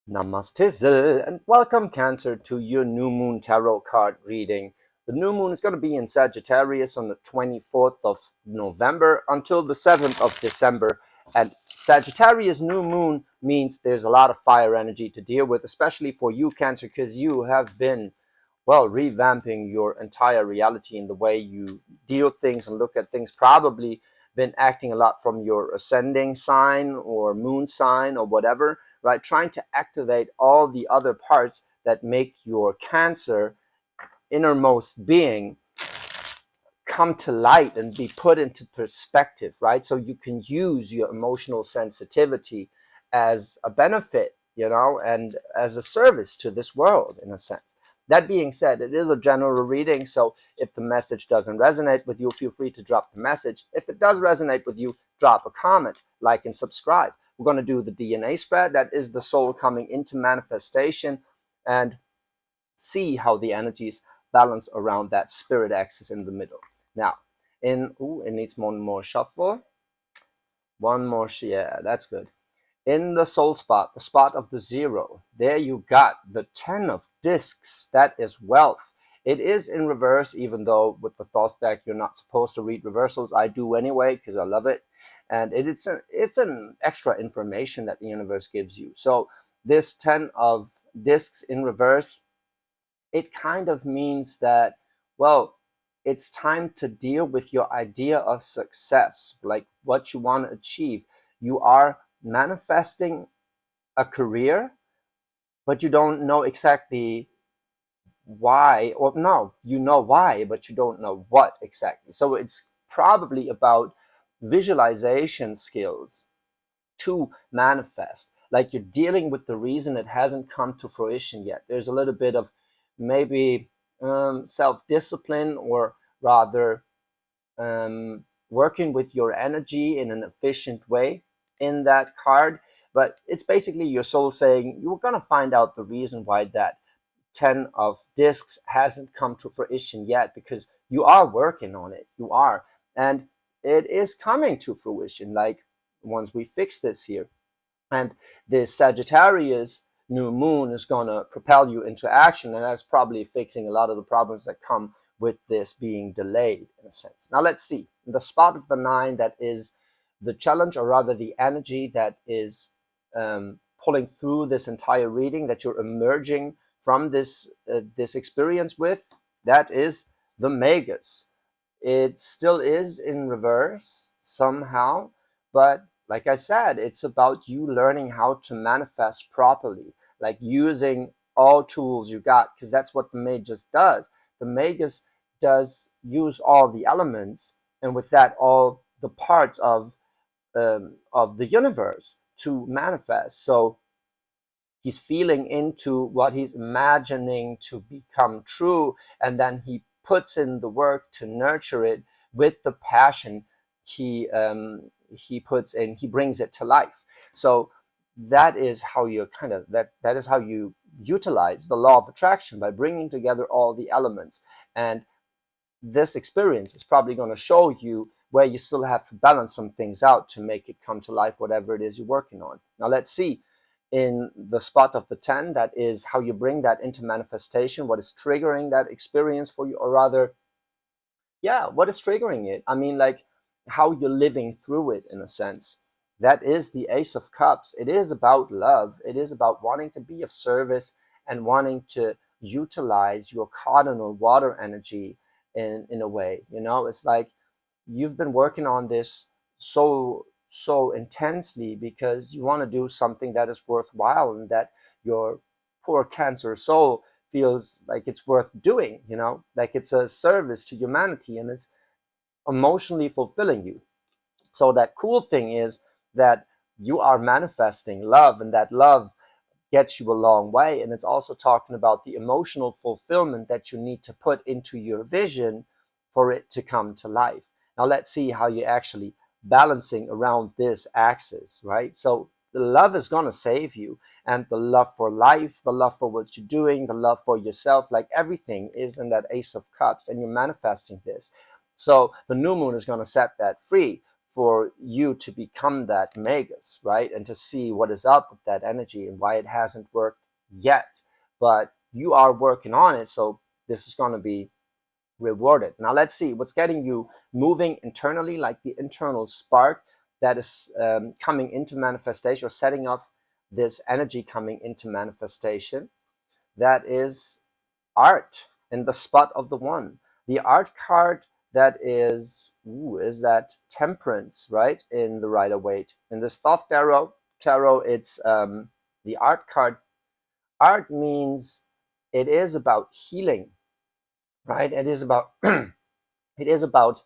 Namaste and welcome Cancer to your new moon tarot card reading. The new moon is going to be in Sagittarius on the 24th of November until the 7th of December. And Sagittarius new moon means there's a lot of fire energy to deal with, especially for you Cancer, because you have been, well, revamping your entire reality in the way you deal things and look at things. Probably been acting a lot from your ascending sign or moon sign or whatever, right? Trying to activate all the other parts that make your Cancer innermost being come to light and be put into perspective, right? So you can use your emotional sensitivity as a benefit, and as a service to this world in a sense. That being said, it is a general reading, so if the message doesn't resonate with you, feel free to drop the message. If it does resonate with you, drop a comment, like, and subscribe. We're going to do the DNA spread. That is the soul coming into manifestation, and see how the energies balance around that spirit axis in the middle. Now, it needs one more shuffle. One more, yeah, that's good. In the soul spot, the spot of the zero, there you got the 10 of discs. That is wealth. It is in reverse, even though with the thought deck you're not supposed to read reversals. I do anyway because I love it. And it's an extra information that the universe gives you. So this 10 of discs in reverse, it kind of means that, well, it's time to deal with your idea of success, like what you want to achieve. You are manifesting a career, but you don't know exactly why, or no, you know why, but you don't know what exactly. So it's probably about visualization skills to manifest. Like you're dealing with the reason it hasn't come to fruition yet. There's a little bit of maybe self-discipline, or rather working with your energy in an efficient way in that card. But it's basically your soul saying you're going to find out the reason why that 10 of discs hasn't come to fruition yet, because you are working on it. You are. And it is coming to fruition, like once we fix this here. And the Sagittarius new moon is going to propel you into action, and that's probably fixing a lot of the problems that come with this being delayed in a sense. Now let's see. The spot of the 9, that is the challenge, or rather the energy that is pulling through this entire reading, that you're emerging from this experience with, that is the Magus. It still is in reverse somehow, but like I said, it's about you learning how to manifest properly, like using all tools you got, because that's what the Magus does. The Magus does use all the elements, and with that, all the parts of the universe to manifest. So he's feeling into what he's imagining to become true, and then he puts in the work to nurture it with the passion he puts in. He brings it to life. So that is how you that is how you utilize the law of attraction, by bringing together all the elements. And this experience is probably going to show you where you still have to balance some things out to make it come to life, whatever it is you're working on. Now let's see, in the spot of the 10, that is how you bring that into manifestation. What is triggering that experience for you, or rather, yeah, what is triggering it? I mean, like, how you're living through it in a sense. That is the Ace of Cups. It is about love. It is about wanting to be of service and wanting to utilize your cardinal water energy in a way. It's like you've been working on this so intensely because you want to do something that is worthwhile, and that your poor Cancer soul feels like it's worth doing, like it's a service to humanity, and it's emotionally fulfilling you. So that cool thing is that you are manifesting love, and that love gets you a long way. And it's also talking about the emotional fulfillment that you need to put into your vision for it to come to life. Now let's see how you're actually balancing around this axis, right? So the love is going to save you, and the love for life, the love for what you're doing, the love for yourself, like everything is in that Ace of Cups, and you're manifesting this. So the new moon is going to set that free for you to become that magus, right? And to see what is up with that energy and why it hasn't worked yet. But you are working on it, so this is going to be rewarded. Now let's see what's getting you moving internally, like the internal spark that is coming into manifestation, or setting off this energy coming into manifestation. That is art in the spot of the one. The art card that is that temperance, right, in the Rider-Waite. In the Thoth tarot, it's the art card. Art means it is about healing, right? It is about it is about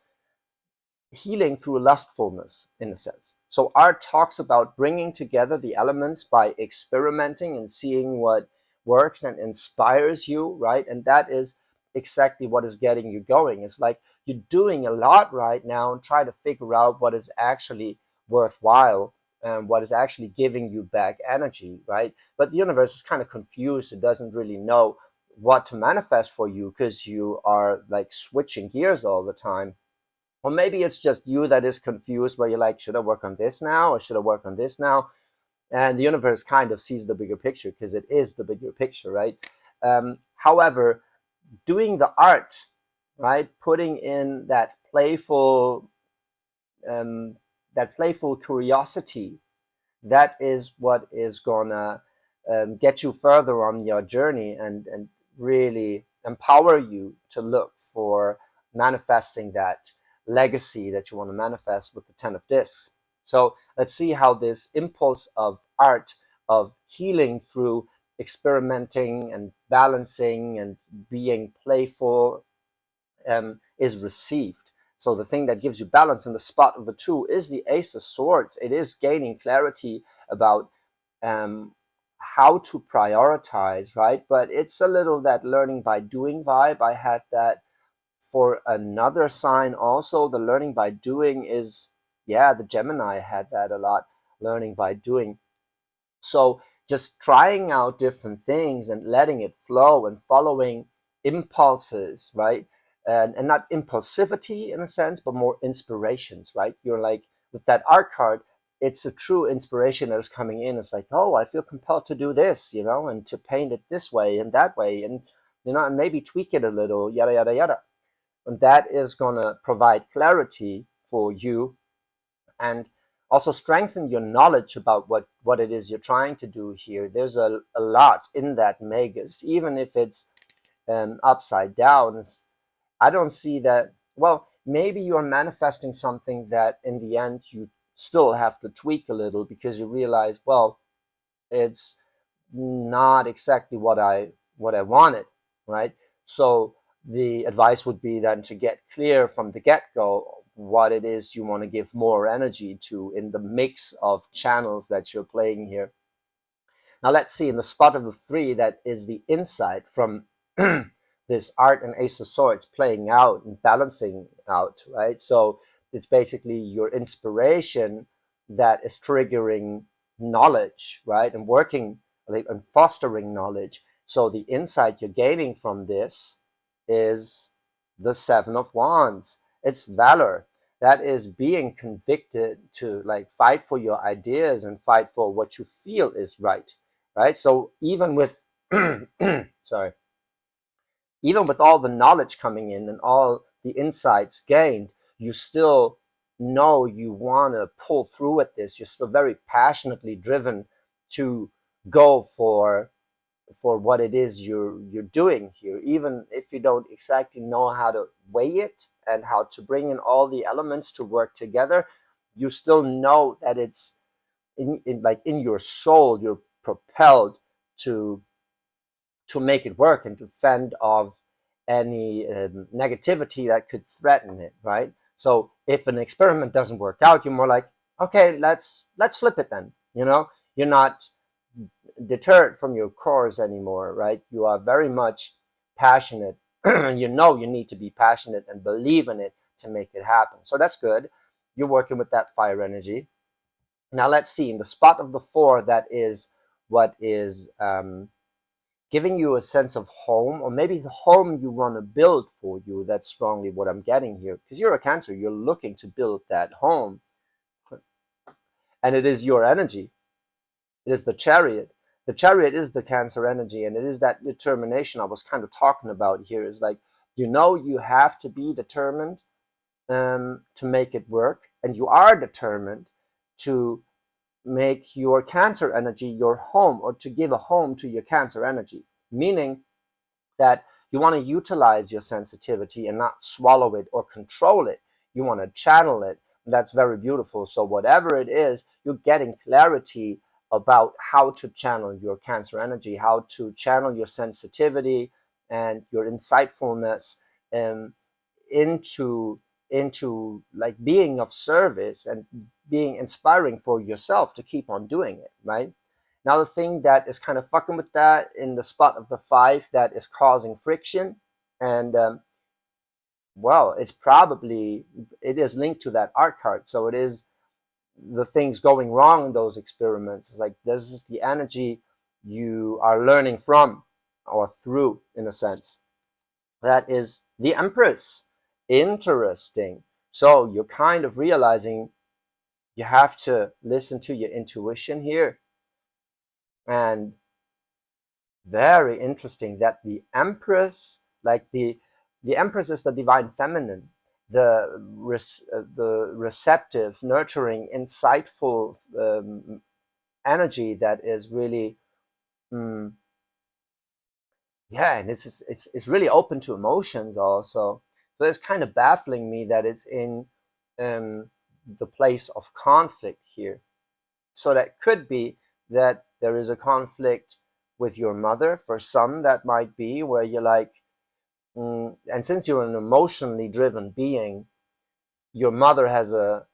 healing through lustfulness, in a sense. So art talks about bringing together the elements by experimenting and seeing what works and inspires you, right? And that is exactly what is getting you going. It's like you're doing a lot right now and try to figure out what is actually worthwhile and what is actually giving you back energy, right? But the universe is kind of confused. It doesn't really know what to manifest for you because you are like switching gears all the time. Or maybe it's just you that is confused, where you're like, should I work on this now or should I work on this now? And the universe kind of sees the bigger picture because it is the bigger picture, right? However, doing the art, right, putting in that playful curiosity, that is what is gonna get you further on your journey and really empower you to look for manifesting that legacy that you want to manifest with the 10 of discs. So let's see how this impulse of art, of healing through experimenting and balancing and being playful, is received. So the thing that gives you balance in the spot of the two is the Ace of Swords. It is gaining clarity about how to prioritize, right? But it's a little that learning by doing vibe. I had that for another sign also. The learning by doing is, yeah, the Gemini had that a lot, learning by doing. So just trying out different things and letting it flow and following impulses, right? And not impulsivity in a sense, but more inspirations, right? You're like, with that art card, it's a true inspiration that is coming in. It's like, oh, I feel compelled to do this, and to paint it this way and that way, and and maybe tweak it a little, yada yada yada. And that is gonna provide clarity for you and also strengthen your knowledge about what it is you're trying to do here. There's a lot in that magus, even if it's upside down. I don't see that. Well, maybe you're manifesting something that in the end you still have to tweak a little because you realize, well, it's not exactly what I wanted, right? So the advice would be then to get clear from the get-go what it is you want to give more energy to in the mix of channels that you're playing here. Now let's see, in the spot of the three, that is the insight from this art and Ace of Swords playing out and balancing out, right? So it's basically your inspiration that is triggering knowledge, right? And working and fostering knowledge. So the insight you're gaining from this is the Seven of Wands. It's valor. That is being convicted to like fight for your ideas and fight for what you feel is right, right? So even with sorry, even with all the knowledge coming in and all the insights gained, you still know you want to pull through with this. You're still very passionately driven to go for what it is you're doing here, even if you don't exactly know how to weigh it and how to bring in all the elements to work together. You still know that it's in your soul. You're propelled to make it work and to fend off any negativity that could threaten it, right? So if an experiment doesn't work out, you're more like, okay, let's flip it then. You're not deterred from your course anymore, right? You are very much passionate. You know you need to be passionate and believe in it to make it happen. So that's good. You're working with that fire energy. Now let's see, in the spot of the four, that is what is giving you a sense of home, or maybe the home you want to build for you. That's strongly what I'm getting here. Because you're a Cancer, you're looking to build that home. and it is your energy. It is the chariot. The chariot is the Cancer energy, and it is that determination I was kind of talking about here. Is like, you have to be determined to make it work, and you are determined to make your Cancer energy your home, or to give a home to your Cancer energy, meaning that you want to utilize your sensitivity and not swallow it or control it. You want to channel it. That's very beautiful. So whatever it is, you're getting clarity about how to channel your Cancer energy, how to channel your sensitivity and your insightfulness um, into like being of service and being inspiring for yourself to keep on doing it, right? Now, the thing that is kind of fucking with that in the spot of the 5 that is causing friction, and well, it is linked to that art card. So it is the things going wrong in those experiments. It's like this is the energy you are learning from or through, in a sense. That is the Empress. Interesting. So you're kind of realizing you have to listen to your intuition here. And very interesting that the Empress, like the Empress is the divine feminine, the receptive, nurturing, insightful energy that is really, yeah, and it's really open to emotions also. So it's kind of baffling me that it's in the place of conflict here. So that could be that there is a conflict with your mother. For some, that might be where you're like, and since you're an emotionally driven being, your mother has a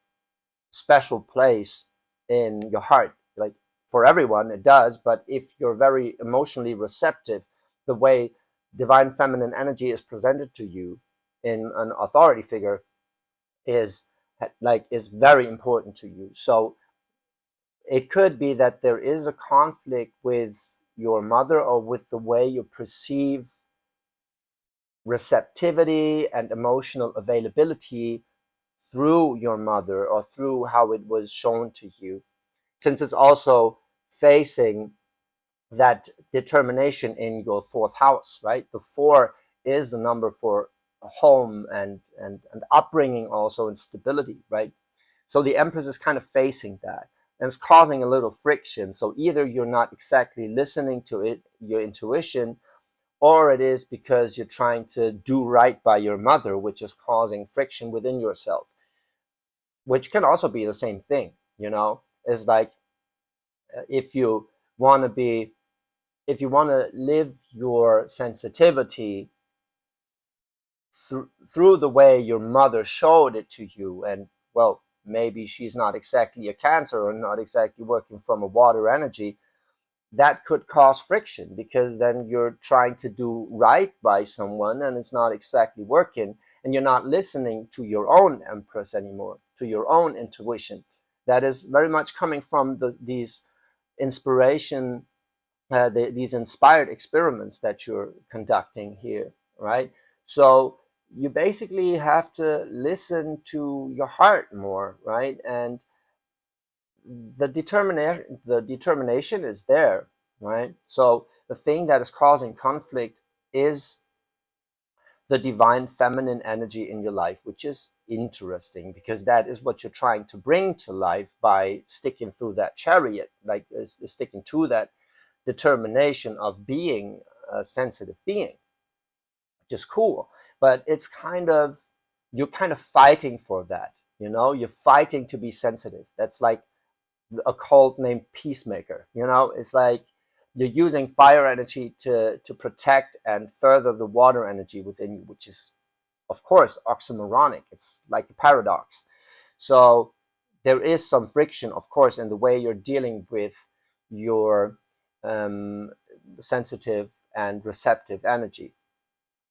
special place in your heart. Like for everyone, it does. But if you're very emotionally receptive, the way divine feminine energy is presented to you in an authority figure is is very important to you. So it could be that there is a conflict with your mother, or with the way you perceive receptivity and emotional availability through your mother, or through how it was shown to you, since it's also facing that determination in your 4th house, right? The 4 is the number for home and upbringing also, and stability, right? So the Empress is kind of facing that, and it's causing a little friction. So either you're not exactly listening to it, your intuition, or it is because you're trying to do right by your mother, which is causing friction within yourself, which can also be the same thing. It's like if you want to be, if you want to live your sensitivity through the way your mother showed it to you, and well, maybe she's not exactly a Cancer, or not exactly working from a water energy, that could cause friction, because then you're trying to do right by someone and it's not exactly working, and you're not listening to your own Empress anymore, to your own intuition. That is very much coming from these inspiration, these inspired experiments that you're conducting here, right? So you basically have to listen to your heart more, right? And the determination is there, right? So the thing that is causing conflict is the divine feminine energy in your life, which is interesting, because that is what you're trying to bring to life by sticking through that chariot, like sticking to that determination of being a sensitive being, which is cool. But it's kind of, you're kind of fighting for that. You're fighting to be sensitive. That's like a cult named Peacemaker. It's like you're using fire energy to protect and further the water energy within you, which is, of course, oxymoronic. It's like a paradox. So there is some friction, of course, in the way you're dealing with your um, sensitive and receptive energy.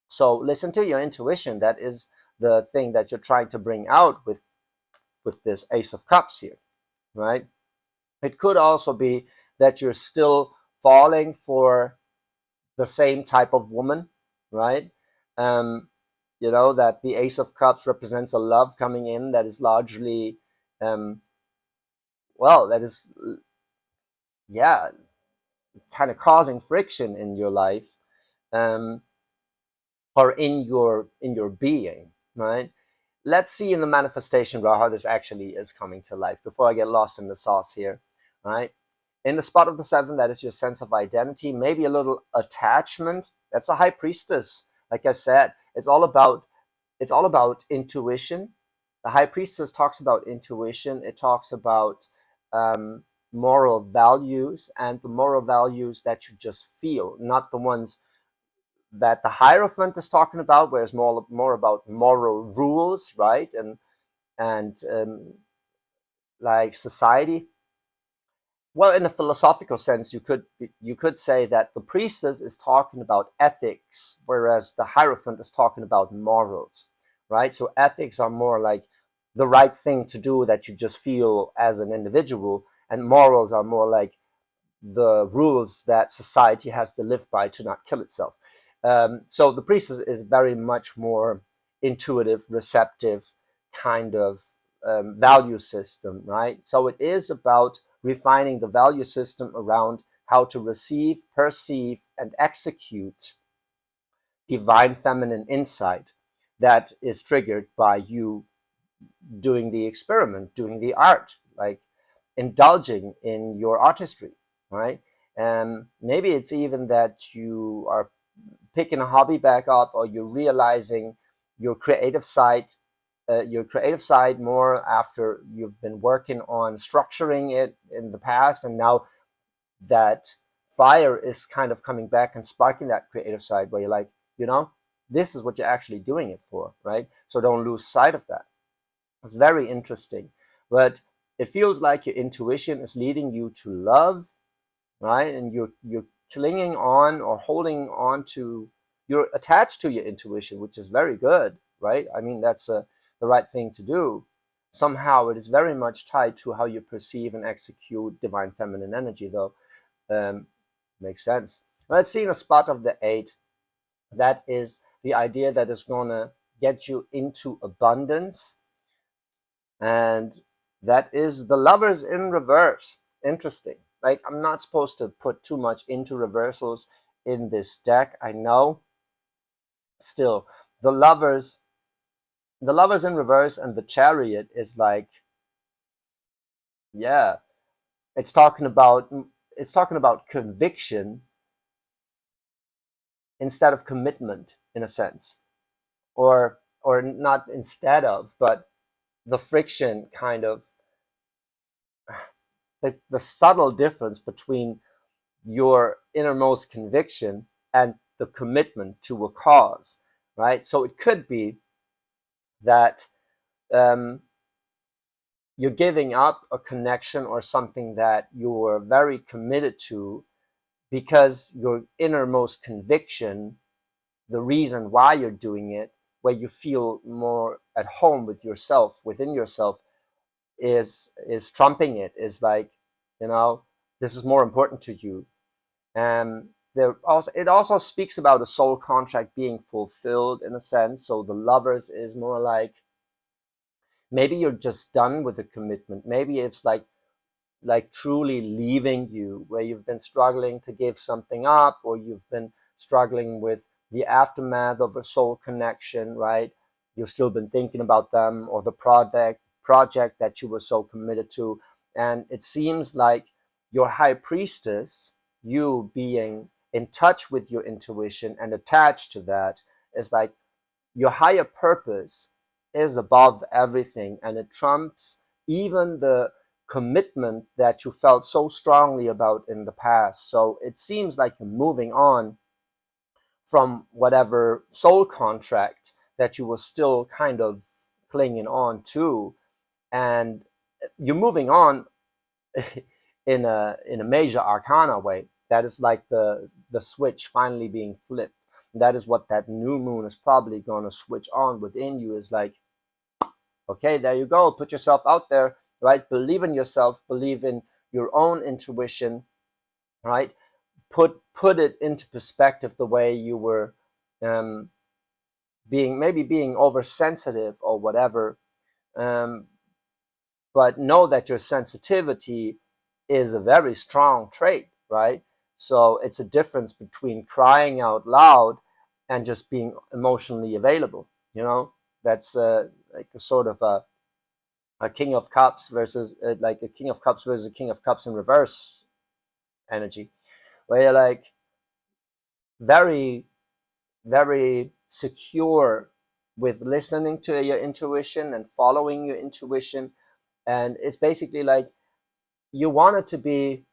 So listen to your intuition. That is the thing that you're trying to bring out with this Ace of Cups here, right? It could also be that you're still falling for the same type of woman, right? Um, that the Ace of Cups represents a love coming in that is largely um, well, that is, yeah, kind of causing friction in your life, um, or in your being, right? Let's see in the manifestation how this actually is coming to life before I get lost in the sauce here, right? In the spot of the seven, that is your sense of identity, maybe a little attachment. That's a high priestess. Like I said, it's all about intuition. The high priestess talks about intuition. It talks about um, moral values, and the moral values that you just feel, not the ones that the Hierophant is talking about, where it's more about moral rules, right? And like society. Well, in a philosophical sense, you could say that the priestess is talking about ethics, whereas the Hierophant is talking about morals, right? So ethics are more like the right thing to do that you just feel as an individual, and morals are more like the rules that society has to live by to not kill itself. So the priest is very much more intuitive, receptive kind of value system, right? So it is about refining the value system around how to receive, perceive, and execute divine feminine insight that is triggered by you doing the experiment, doing the art, like indulging in your artistry, right? And maybe it's even that you are picking a hobby back up, or you're realizing your creative side, more after you've been working on structuring it in the past, and now that fire is kind of coming back and sparking that creative side where you're like, you know, this is what you're actually doing it for, right? So don't lose sight of that. It's very interesting. But it feels like your intuition is leading you to love, right? And you're clinging on or holding on to, you're attached to your intuition, which is very good, right? I mean, that's the right thing to do. Somehow it is very much tied to how you perceive and execute divine feminine energy, though. Um, Makes sense. Let's see in a spot of the eight. That is the idea that is going to get you into abundance, and that is the lovers in reverse. Interesting. Like, I'm not supposed to put too much into reversals in this deck, I know. Still, the lovers, the lovers in reverse and the chariot is like, yeah, it's talking about it's talking about conviction instead of commitment, in a sense, or not instead of, but the friction kind of, the subtle difference between your innermost conviction and the commitment to a cause, right? So it could be that um, you're giving up a connection or something that you were very committed to because your innermost conviction, the reason why you're doing it, where you feel more at home with yourself, within yourself, is trumping it, is like, you know, this is more important to you. There also, it also speaks about a soul contract being fulfilled in a sense. So the lovers is more like, maybe you're just done with the commitment. Maybe it's like truly leaving you, where you've been struggling to give something up, or you've been struggling with the aftermath of a soul connection, right? You've still been thinking about them or the project that you were so committed to. And it seems like your high priestess, you being in touch with your intuition and attached to that, is like your higher purpose is above everything, and it trumps even the commitment that you felt so strongly about in the past. So it seems like you're moving on from whatever soul contract that you were still kind of clinging on to, and you're moving on in a major arcana way. That is like the switch finally being flipped. That is what that new moon is probably going to switch on within you, is like, okay, there you go, put yourself out there, right? Believe in yourself, believe in your own intuition, right? Put it into perspective, the way you were um, being oversensitive or whatever, um, but know that your sensitivity is a very strong trait, right? So it's a difference between crying out loud and just being emotionally available. You know, that's like a sort of a king of cups versus like a king of cups versus a king of cups in reverse energy, where you're like very, very secure with listening to your intuition and following your intuition. And it's basically like you want it to be,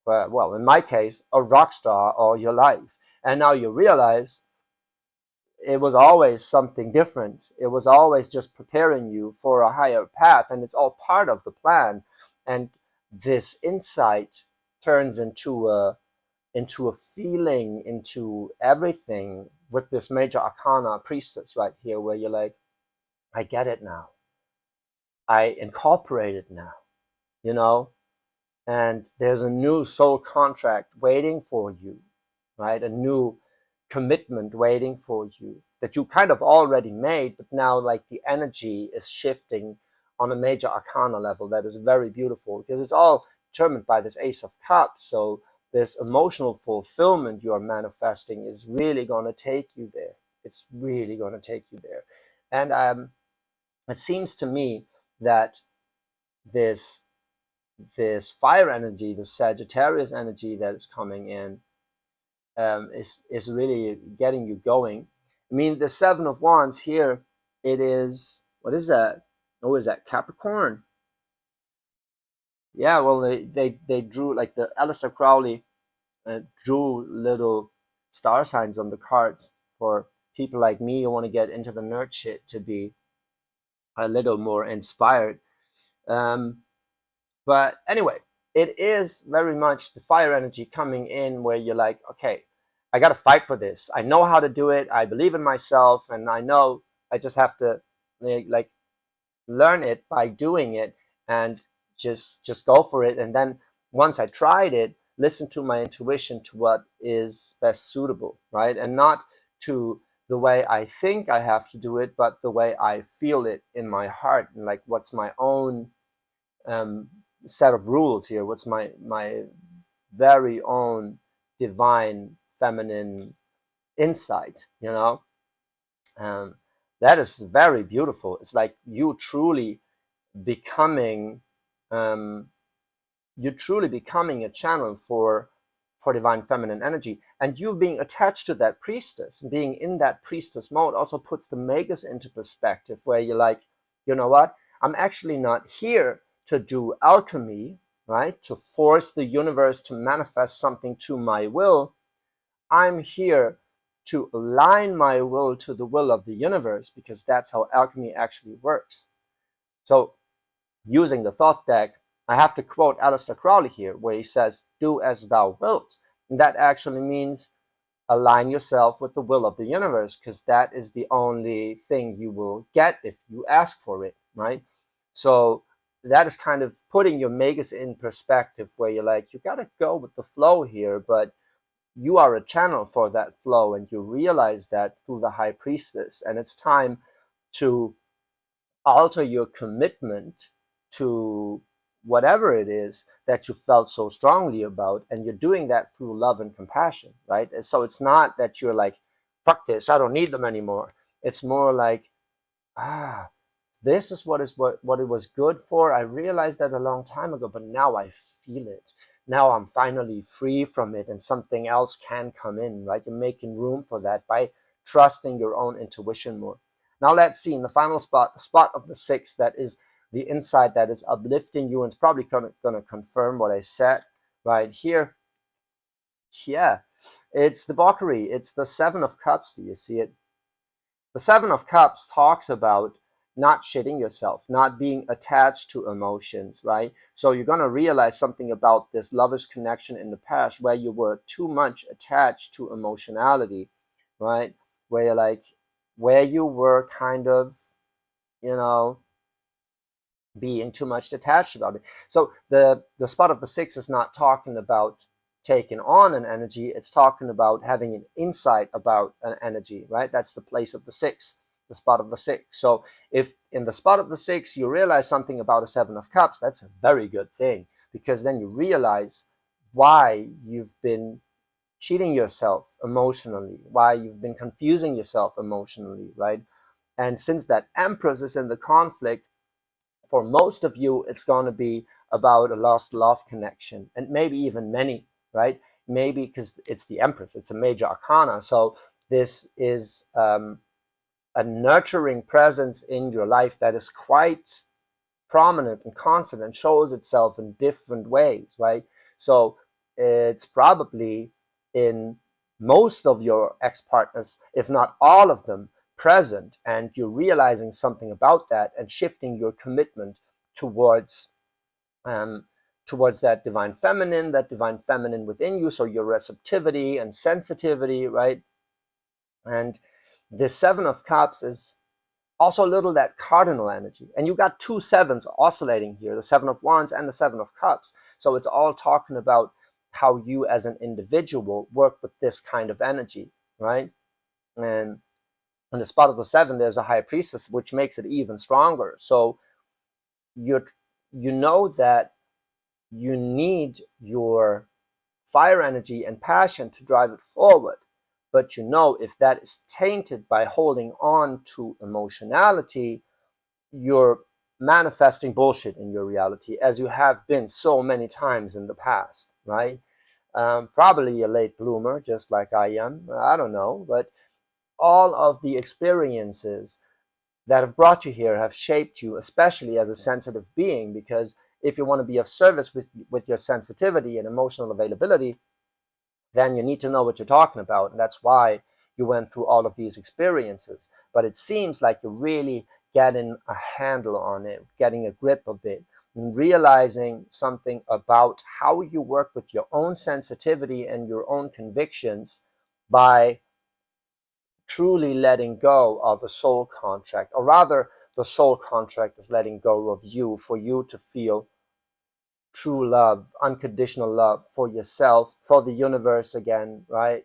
well, in my case, a rock star all your life. And now you realize it was always something different. It was always just preparing you for a higher path, and it's all part of the plan. And this insight turns into a feeling, into everything with this major arcana priestess right here, where you're like, I get it now. I incorporate it now, you know? And there's a new soul contract waiting for you, right? A new commitment waiting for you that you kind of already made, but now like the energy is shifting on a major arcana level. That is very beautiful because it's all determined by this Ace of Cups. So this emotional fulfillment you are manifesting is really going to take you there. It's really going to take you there. And it seems to me that this this fire energy, the Sagittarius energy that is coming in, is really getting you going. I mean, the Seven of Wands here, it is, what is that? Oh, is that Capricorn? Yeah, well, they drew, like the Aleister Crowley drew little star signs on the cards for people like me who want to get into the nerd shit to be a little more inspired. Um, But anyway, it is very much the fire energy coming in where you're like, okay, I got to fight for this. I know how to do it. I believe in myself, and I know I just have to like learn it by doing it and just go for it. And then once I tried it, listen to my intuition to what is best suitable, right? And not to the way I think I have to do it, but the way I feel it in my heart, and like what's my own um, set of rules here. What's my very own divine feminine insight? You know, um, that is very beautiful. It's like becoming, um, you truly becoming a channel for divine feminine energy, and you being attached to that priestess, being in that priestess mode, also puts the magus into perspective, where you're like, you know what? I'm actually not here to do alchemy, right? To force the universe to manifest something to my will. I'm here to align my will to the will of the universe, because that's how alchemy actually works. So, using the thought deck, I have to quote Aleister Crowley here, where he says, do as thou wilt. And that actually means align yourself with the will of the universe, because that is the only thing you will get if you ask for it, right? So that is kind of putting your magus in perspective, where you're like, you got to go with the flow here, but you are a channel for that flow, and you realize that through the high priestess. And it's time to alter your commitment to whatever it is that you felt so strongly about, and you're doing that through love and compassion, right? So it's not that you're like, fuck this, I don't need them anymore. It's more like, ah, this is what it was good for. I realized that a long time ago, but now I feel it. Now I'm finally free from it, and something else can come in, right? You're making room for that by trusting your own intuition more. Now let's see in the final spot, the spot of the six, that is the insight that is uplifting you, and it's probably gonna confirm what I said right here. Yeah, it's the Valkyrie. It's the Seven of Cups. Do you see it? The Seven of Cups talks about not shitting yourself, not being attached to emotions, right? So you're going to realize something about this lover's connection in the past, where you were too much attached to emotionality, right? Where you're like, where you were kind of, you know, being too much detached about it. So the spot of the six is not talking about taking on an energy, it's talking about having an insight about an energy, right? That's the place of the six. the spot of the six. So if in the spot of the six you realize something about a Seven of Cups, that's a very good thing, because then you realize why you've been cheating yourself emotionally, why you've been confusing yourself emotionally, right? And since that Empress is in the conflict, for most of you, it's going to be about a lost love connection, and maybe even many, right? Maybe because it's the Empress, it's a major arcana. So this is a nurturing presence in your life that is quite prominent and constant and shows itself in different ways, right? So it's probably in most of your ex-partners, if not all of them, present, and you're realizing something about that and shifting your commitment towards um, towards that divine feminine within you. So your receptivity and sensitivity, right? And the Seven of Cups is also a little that cardinal energy. And you got two sevens oscillating here, the Seven of Wands and the Seven of Cups. So it's all talking about how you as an individual work with this kind of energy, right? And in the spot of the seven, there's a High Priestess, which makes it even stronger. So you're, you know that you need your fire energy and passion to drive it forward. But you know, if that is tainted by holding on to emotionality, you're manifesting bullshit in your reality, as you have been so many times in the past, right? Probably a late bloomer, just like I am. I don't know. But all of the experiences that have brought you here have shaped you, especially as a sensitive being, because if you want to be of service with your sensitivity and emotional availability, then you need to know what you're talking about. And that's why you went through all of these experiences. But it seems like you're really getting a handle on it, getting a grip of it, and realizing something about how you work with your own sensitivity and your own convictions by truly letting go of a soul contract, or rather, the soul contract is letting go of you for you to feel true love, unconditional love for yourself, for the universe again, right?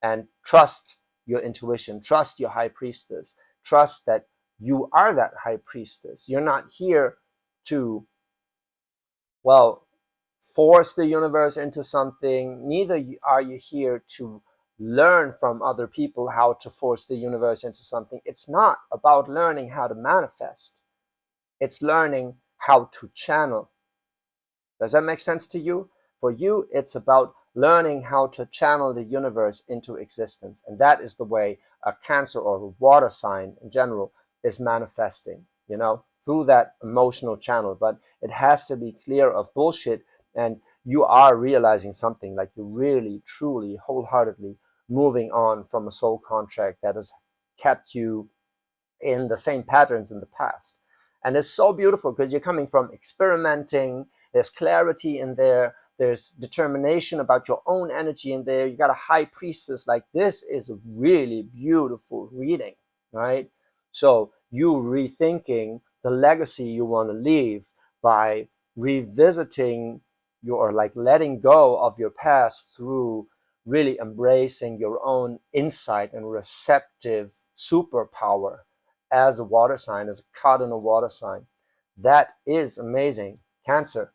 And trust your intuition, trust your high priestess, trust that you are that high priestess. You're not here to, well, force the universe into something. Neither are you here to learn from other people how to force the universe into something. It's not about learning how to manifest. It's learning how to channel. Does that make sense to you? For you, it's about learning how to channel the universe into existence. And that is the way a Cancer or a water sign in general is manifesting, you know, through that emotional channel. But it has to be clear of bullshit, and you are realizing something, like you're really, truly, wholeheartedly moving on from a soul contract that has kept you in the same patterns in the past. And it's so beautiful because you're coming from experimenting, there's clarity in there, there's determination about your own energy in there. You got a high priestess. Like, this is a really beautiful reading, right? So you rethinking the legacy you want to leave by revisiting your, like, letting go of your past through really embracing your own insight and receptive superpower as a water sign, as a cardinal water sign. That is amazing. Cancer,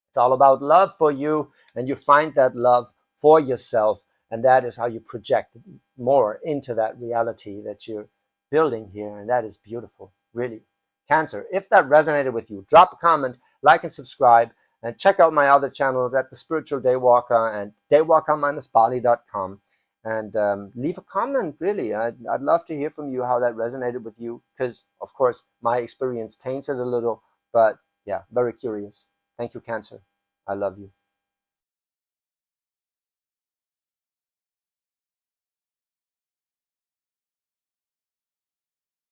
it's all about love for you, and you find that love for yourself, and that is how you project more into that reality that you're building here, and that is beautiful, really. Cancer, if that resonated with you, drop a comment, like and subscribe, and check out my other channels at the Spiritual Daywalker and daywalker-bali.com. And leave a comment, really. I'd love to hear from you how that resonated with you, because, of course, my experience taints it a little, but yeah, very curious. Thank you, Cancer. I love you.